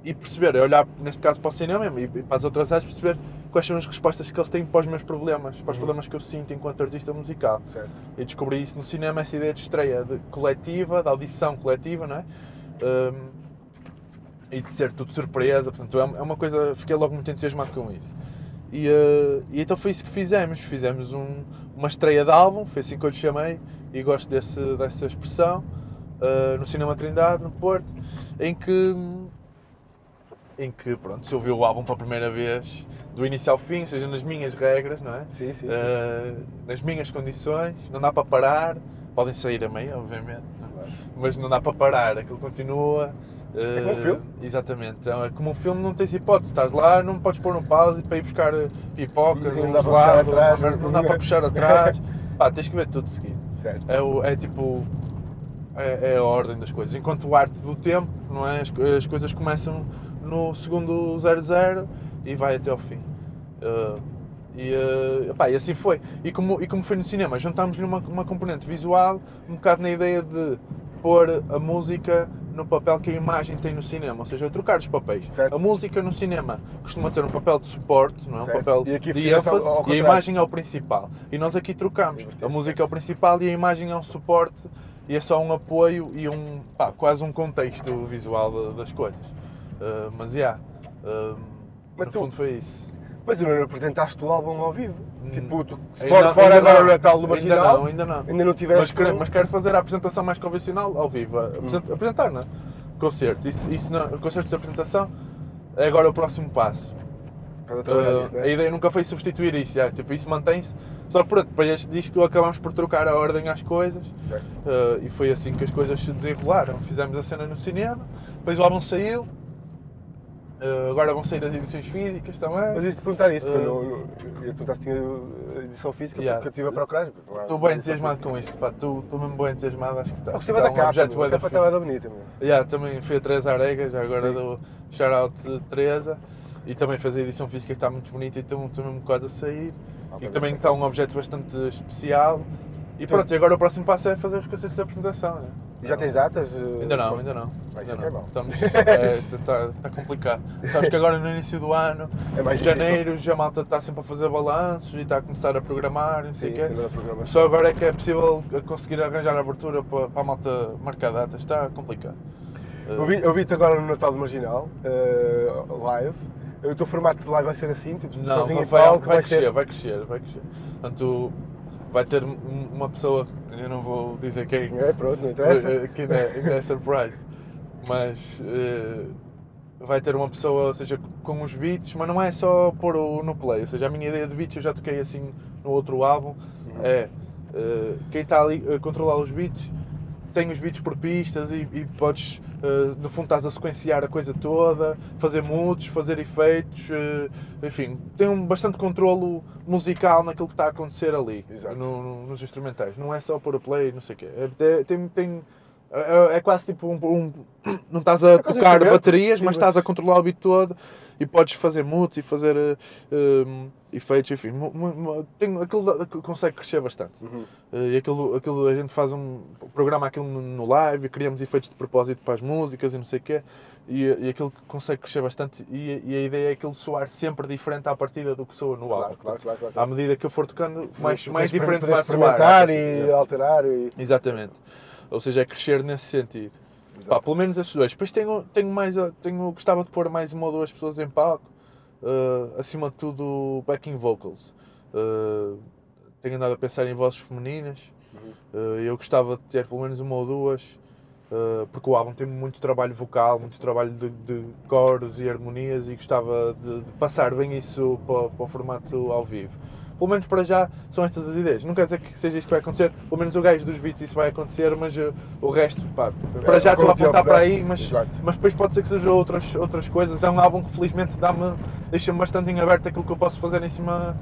e perceber, é olhar neste caso para o cinema e para as outras áreas, perceber quais são as respostas que eles têm para os meus problemas, para os problemas que eu sinto enquanto artista musical. Certo. E descobri isso no cinema, essa ideia de estreia coletiva, de audição coletiva, não é? E de ser tudo surpresa, portanto é uma coisa, fiquei logo muito entusiasmado com isso. E então foi isso que fizemos uma estreia de álbum, foi assim que eu lhe chamei, e gosto dessa expressão, no Cinema Trindade, no Porto, em que pronto, se ouviu o álbum pela primeira vez, do início ao fim, ou seja, nas minhas regras, não é? Sim. Nas minhas condições, não dá para parar, podem sair a meio, obviamente, não é? Mas não dá para parar, aquilo continua. É como um filme? Exatamente, então, é como um filme, não tens hipótese, estás lá, não podes pôr um pause para ir buscar pipocas, não dá para puxar atrás, não dá para puxar atrás, tens que ver tudo seguido. Certo. É a ordem das coisas, enquanto o arte do tempo, não é? As coisas começam no segundo 00 e vai até ao fim. E assim foi. E como foi no cinema, juntámos-lhe uma componente visual, um bocado na ideia de pôr a música no papel que a imagem tem no cinema, ou seja, trocar os papéis. Certo. A música no cinema costuma ter um papel de suporte, não é? Um Certo. papel E aqui de ênfase, ao e a imagem é o principal. E nós aqui trocamos. A música é o principal e a imagem é um suporte, e é só um apoio e quase um contexto visual das coisas. Mas no fundo foi isso. Mas não apresentaste o álbum ao vivo? Tipo, Fora agora o Natal do Marginal? Ainda não. Ainda não tiveste... Mas quero fazer a apresentação mais convencional ao vivo. Apresentar, não é? Concerto. Concertos de apresentação é agora o próximo passo. Nisso, a ideia nunca foi substituir isso. Isso mantém-se. Só pronto, para este disco acabámos por trocar a ordem às coisas. E foi assim que as coisas se desenrolaram. Fizemos a cena no cinema, depois o álbum saiu. Agora vão sair as edições físicas também. Mas isto de perguntar isso, porque eu ia perguntar se tinha edição física, porque eu estive a procurar. Estou bem entusiasmado com isso, estou mesmo bem entusiasmado, acho que está. Gostei da capa, a capa estava bonita. Também fui a Teresa Aregas, já agora do shout-out de Teresa, e também fez a edição física que está muito bonita e estou mesmo quase a sair. E também está um objeto bastante especial, E pronto, e agora o próximo passo é fazer os concertos de apresentação, né? E já tens datas? Ainda não. Vai Ainda ser não. bom. Está complicado. Sabes que agora no início do ano, É mais em janeiro, já a malta está sempre a fazer balanços e está a começar a programar, não sei o quê. Programação. Só agora é que é possível conseguir arranjar a abertura para a malta marcar datas, está complicado. Eu vi-te agora no Natal do Marginal, live. O teu formato de live vai ser assim, tipo, Não, sozinho em vai palco, crescer. Portanto, vai ter uma pessoa, eu não vou dizer quem, Pronto, não interessa. que ainda é surprise, mas vai ter uma pessoa, ou seja, com os beats, mas não é só pôr no play, ou seja, a minha ideia de beats eu já toquei assim no outro álbum, quem está ali a controlar os beats, tem os beats por pistas e podes, no fundo estás a sequenciar a coisa toda, fazer mudos, fazer efeitos, enfim, tem bastante controlo musical naquilo que está a acontecer ali, nos instrumentais. Não é só pôr a play, não sei o quê. É quase tipo não estás a tocar baterias, mas estás a controlar o beat todo e podes fazer mudos e fazer efeitos, enfim. Aquilo consegue crescer bastante. E aquilo a gente faz programa aquilo no live, criamos efeitos de propósito para as músicas e não sei o quê. E aquilo consegue crescer bastante e a ideia é aquilo soar sempre diferente à partida do que soa no álbum. Claro. À medida que eu for tocando, mais diferente vai soar. Experimentar e alterar. Exatamente. Ou seja, é crescer nesse sentido. Pá, pelo menos esses dois. Depois gostava de pôr mais uma ou duas pessoas em palco. Acima de tudo, backing vocals. Tenho andado a pensar em vozes femininas. Eu gostava de ter pelo menos uma ou duas. Porque o álbum tem muito trabalho vocal, muito trabalho de coros e harmonias e gostava de passar bem isso para o formato ao vivo. Pelo menos para já são estas as ideias. Não quer dizer que seja isto que vai acontecer, pelo menos o gajo dos beats isso vai acontecer, mas o resto, pá, para já estou a apontar para aí, mas depois pode ser que sejam outras coisas. É um álbum que felizmente deixa-me bastante em aberto aquilo que eu posso fazer em cima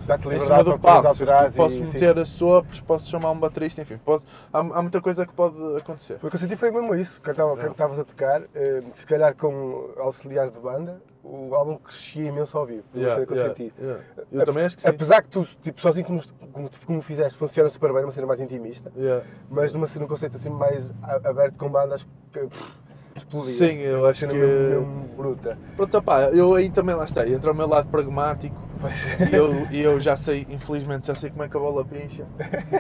do palco. Posso meter sopros, posso chamar um baterista, enfim, há muita coisa que pode acontecer. O que eu senti foi mesmo isso, quando estavas a tocar, se calhar com auxiliares de banda, o álbum crescia imenso ao vivo. Que eu senti. Eu também acho que sim. Apesar que tu, tipo, sozinho como fizeste, funciona super bem, numa cena mais intimista, mas num conceito assim mais aberto com banda, acho que explodia. Sim, eu acho que... mesmo bruta. Pronto, pá, eu aí também lá está, entra o meu lado pragmático e eu já sei, infelizmente, já sei como é que a bola pincha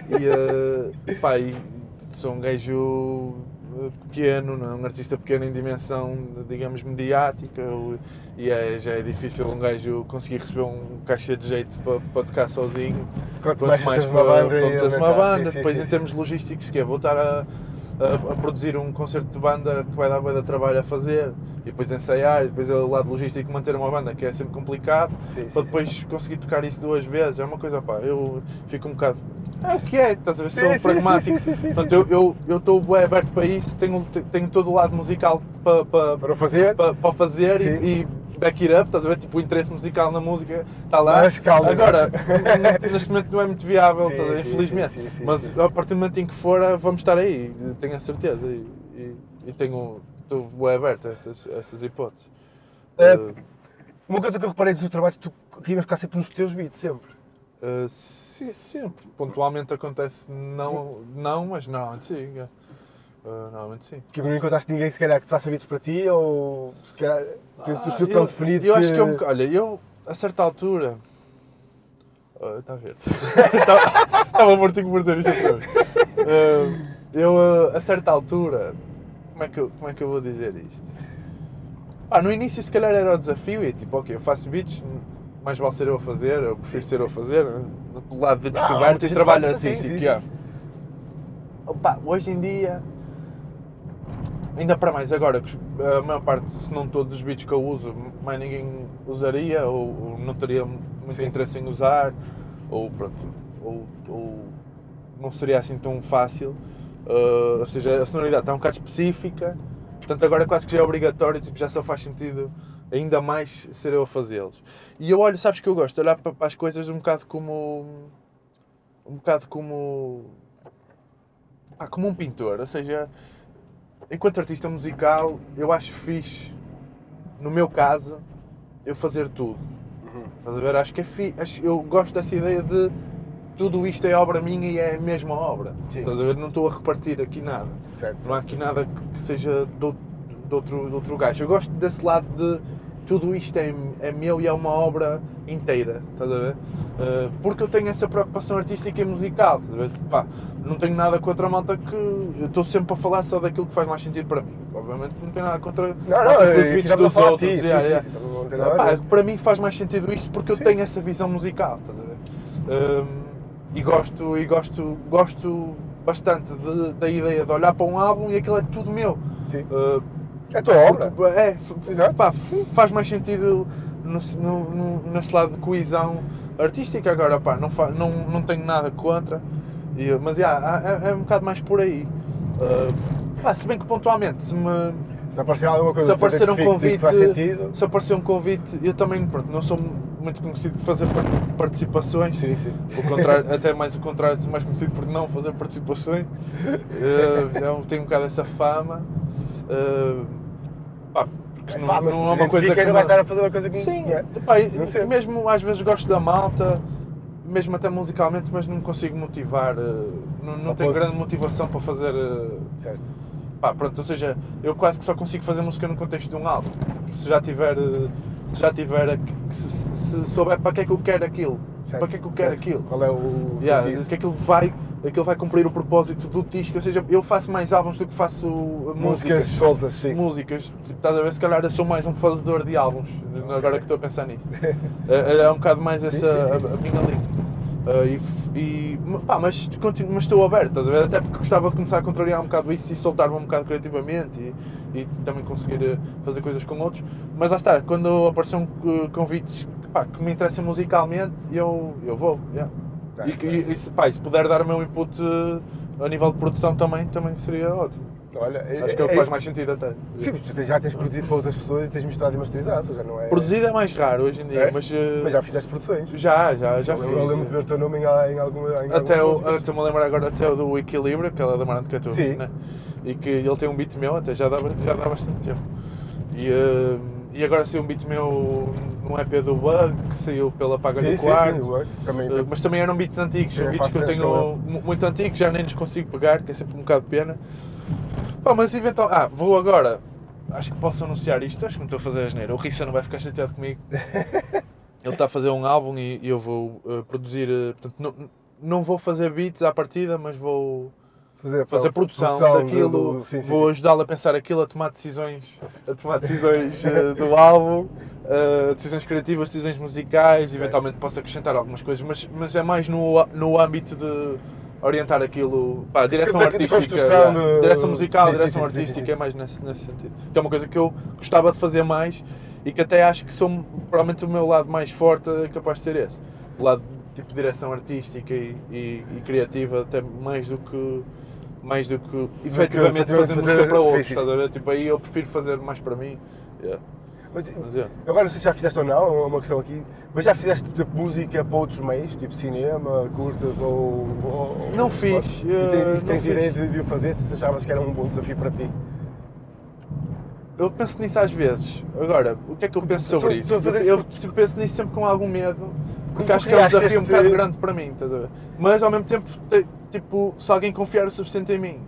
e sou um gajo pequeno, não é? Um artista pequeno em dimensão, digamos, mediática e já é difícil um gajo conseguir receber um cachê de jeito para tocar sozinho. Quanto mais para tens uma banda. Depois sim. Em termos logísticos, que é voltar a produzir um concerto de banda que vai dar bué de trabalho a fazer e depois ensaiar e depois o lado logístico de manter uma banda que é sempre complicado para depois conseguir tocar isso 2 vezes, é uma coisa, pá, eu fico um bocado... É o que é, estás a ver? Sou pragmático. Portanto, eu estou bem aberto para isso, tenho todo o lado musical para fazer e back it up, estás a ver? Tipo, o interesse musical na música está lá. Agora, neste momento não é muito viável, infelizmente. Mas a partir do momento em que for, vamos estar aí, tenho a certeza. E estou bem aberto a essas hipóteses. Uma coisa que eu reparei dos teus trabalhos, tu ias ficar sempre nos teus beats, sempre. Sim, sempre. Pontualmente acontece, mas normalmente sim. Normalmente sim. Porque não encontraste ninguém, se calhar, que te faça beats para ti, ou se calhar tens o estilo tão definido eu acho que olha, eu a certa altura... Está a ver? Estava mortinho por dizer isto outra vez. Eu a certa altura... Como é que eu vou dizer isto? No início se calhar era o desafio e tipo, ok, eu faço beats, mais vale ser eu a fazer, eu prefiro ser eu a fazer, do lado de descoberta e trabalho artístico. Hoje em dia, ainda para mais agora, que a maior parte, se não todos os beats que eu uso, mais ninguém usaria, ou não teria muito interesse em usar, ou não seria assim tão fácil, ou seja, a sonoridade está um bocado específica, portanto agora quase que já é obrigatório, tipo, já só faz sentido ainda mais ser eu a fazê-los. E eu olho, sabes que eu gosto de olhar para as coisas um bocado como um pintor, ou seja, enquanto artista musical, eu acho fixe, no meu caso, eu fazer tudo. Estás a ver? Acho que é fixe, eu gosto dessa ideia de tudo isto é obra minha e é a mesma obra. Sim. Estás a ver? Não estou a repartir aqui nada. Certo. Não há aqui nada que seja de outro gajo. Eu gosto desse lado de tudo isto é meu e é uma obra inteira, estás a ver? Porque eu tenho essa preocupação artística e musical, estás a ver? Pá, não tenho nada contra a malta que... Eu estou sempre a falar só daquilo que faz mais sentido para mim. Obviamente não tenho nada contra os beats dos outros. Para mim faz mais sentido isto porque eu tenho essa visão musical, estás a ver? E gosto bastante da ideia de olhar para um álbum e aquilo é tudo meu. Sim. É a tua obra. Faz mais sentido nesse lado de coesão artística. Agora, pá, não tenho nada contra, mas é um bocado mais por aí. Se bem que pontualmente, se aparecer alguma coisa, se aparecer um convite, faz sentido. se aparecer um convite, eu também, pronto, não sou muito conhecido por fazer participações. Sim, sim. O contrário, até mais o contrário, sou mais conhecido por não fazer participações. Tenho um bocado essa fama. Porque não é uma coisa que não vai estar a fazer uma coisa que sim, não mesmo às vezes gosto da malta, mesmo até musicalmente, mas não me consigo motivar, não tenho grande motivação para fazer. Certo. Pronto, ou seja, eu quase que só consigo fazer música no contexto de um álbum. Se souber para que é que eu quero aquilo, certo, para que é que eu quero aquilo, qual é o sentido, que aquilo vai cumprir o propósito do disco, ou seja, eu faço mais álbuns do que faço músicas soltas, sim. Músicas, tipo, estás a ver, se calhar eu sou mais um fazedor de álbuns, agora que estou a pensar nisso. É um bocado mais essa a minha linha. Mas estou aberto, estás a ver? Até porque gostava de começar a contrariar um bocado isso e soltar-me um bocado criativamente e também conseguir fazer coisas com outros. Mas lá está, quando apareçam convites que me interessam musicalmente, eu vou. Yeah. Se puder dar o meu input a nível de produção também seria ótimo. Olha, acho que é o que faz mais sentido até. Sim, tu já tens produzido para outras pessoas e tens misturado e masterizado, já não é? Produzido é mais raro hoje em dia, mas já fizeste produções? Já fiz. Eu lembro de ver o teu nome em alguma Estou-me a lembrar agora até o do Equilíbrio, aquela da Marante Catu, né? E que ele tem um beat meu, até já dá bastante tempo. E agora saiu um beat meu num EP do Bug, que saiu pela Paga do Quarto. Mas também eram beats antigos, são beats que eu tenho muito antigos, já nem nos consigo pegar, que é sempre um bocado de pena. Mas eventualmente. Vou agora. Acho que posso anunciar isto, acho que não estou a fazer asneira. O Rissa não vai ficar chateado comigo. Ele está a fazer um álbum e eu vou produzir. Portanto, não vou fazer beats à partida, mas vou fazer produção daquilo. Vou ajudá-lo a pensar aquilo, a tomar decisões do álbum, decisões criativas, decisões musicais. Eventualmente posso acrescentar algumas coisas, mas é mais no âmbito de orientar aquilo, direção artística, direção musical, direção artística, é mais nesse sentido. Que é uma coisa que eu gostava de fazer mais e que até acho que provavelmente o meu lado mais forte é capaz de ser esse. O lado tipo de direção artística e criativa, até mais do que efetivamente fazer música para outros, estás a ver? Tipo, aí eu prefiro fazer mais para mim. Agora não sei se já fizeste ou não, é uma questão aqui, mas já fizeste tipo, música para outros meios, tipo cinema, curtas ou não fiz. E tens ideia de o fazer, se achavas que era um bom desafio para ti? Eu penso nisso às vezes. Agora, o que é que eu penso sobre isso? Eu penso nisso sempre com algum medo, porque acho que é um desafio um bocado grande para mim, estás a ver? Mas ao mesmo tempo, tipo, se alguém confiar o suficiente em mim,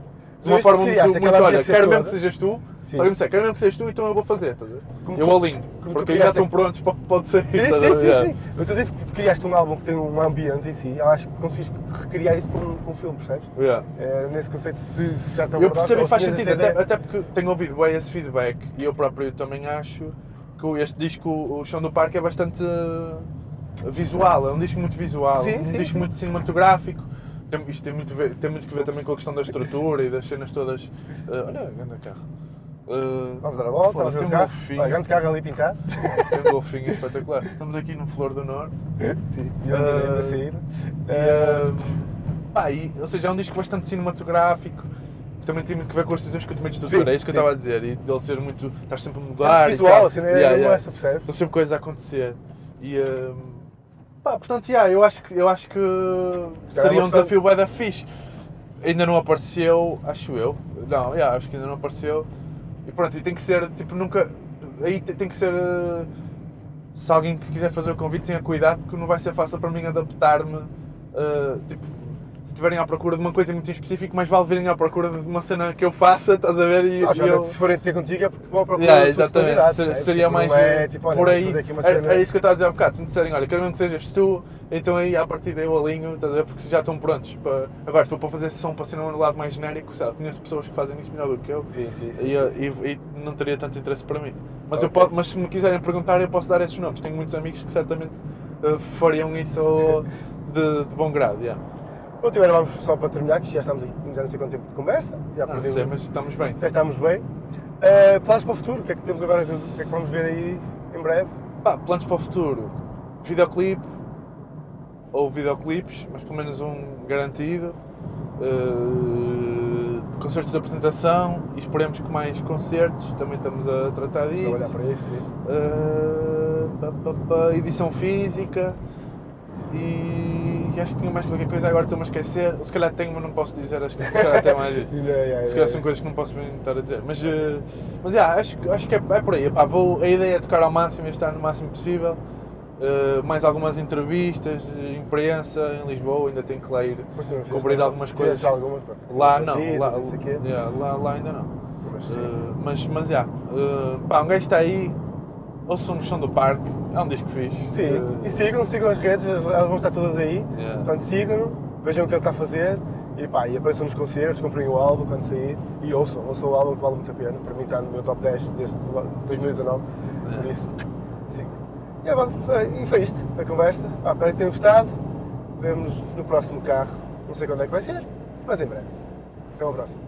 de uma forma muito olha, quero mesmo que sejas tu, quero mesmo que sejas tu, então eu vou fazer, estás a ver? Eu alinho, porque aí já estão prontos para o que pode ser. Sim. Eu estou a dizer que criaste um álbum que tem um ambiente em si, eu acho que conseguiste recriar isso para um filme, percebes? Nesse conceito, se já está. Eu percebo e faz sentido, até porque tenho ouvido bem esse feedback e eu próprio também acho que este disco, o Chão do Parque, é bastante visual, é um disco muito visual, disco muito cinematográfico. Isto tem muito que ver também com a questão da estrutura e das cenas todas. Olha, grande carro. Vamos dar a volta, vamos ver o carro. Grande carro ali pintado. Tem um golfinho espetacular. Estamos aqui no Flor do Norte. Sim, e onde a sair. Ou seja, é um disco bastante cinematográfico. Que também tem muito que ver com as decisões que eu tomei de estrutura, é isso que eu estava a dizer. E dele ser muito. Estás sempre a mudar. Visual, assim, não é essa, percebes? Estão sempre coisas a acontecer. Portanto, eu acho que seria um desafio bué da fixe. Ainda não apareceu, acho eu. Não, acho que ainda não apareceu. E pronto, e tem que ser, tipo, nunca... Aí tem que ser... se alguém que quiser fazer o convite, tenha cuidado, porque não vai ser fácil para mim adaptar-me tipo, se estiverem à procura de uma coisa muito em específico, mais vale virem à procura de uma cena que eu faça, estás a ver? E se forem ter contigo é porque vão à procura de exatamente, seria mais tipo, por aí, era isso que eu estava a dizer há bocado, se me disserem, olha, quero mesmo que sejas tu, então aí à partida eu alinho, estás a ver? Porque já estão prontos. Agora, se for para fazer sessão para ser um lado mais genérico, sabe? Conheço pessoas que fazem isso melhor do que eu, sim. E não teria tanto interesse para mim. Mas, mas se me quiserem perguntar, eu posso dar esses nomes, tenho muitos amigos que certamente fariam isso de bom grado. Yeah. Pronto, agora vamos só para terminar, que já estamos aqui, já não sei quanto tempo de conversa. Não sei, mas estamos bem. Já estamos bem. Planos para o futuro, o que é que temos agora, o que é que vamos ver aí em breve? Planos para o futuro, videoclipe, ou videoclipes, mas pelo menos um garantido, concertos de apresentação e esperemos que mais concertos, também estamos a tratar disso. Trabalhar para isso, sim. Edição física e acho que tinha mais qualquer coisa, agora estou-me a esquecer, se calhar tenho, mas não posso dizer, acho que se calhar tem mais isso. Se calhar são coisas que não posso bem estar a dizer, mas acho que é por aí. A ideia é tocar ao máximo e estar no máximo possível. Mais algumas entrevistas, imprensa em Lisboa, ainda tenho que lá ir cobrir algumas coisas. Algumas, lá não, lá ainda não. Mas um gajo está aí, ouçam o Som do Parque, é um disco fixe. Sim, e sigam as redes, elas vão estar todas aí, portanto sigam-no, vejam o que ele está a fazer e apareçam nos concertos, comprem o álbum quando sair e ouçam o álbum que vale muito a pena, para mim está no meu top 10 desde 2019, por isso, sigo. E foi isto, a conversa. Espero que tenham gostado. Vemo-nos no próximo carro. Não sei quando é que vai ser, mas em breve. Até uma próxima.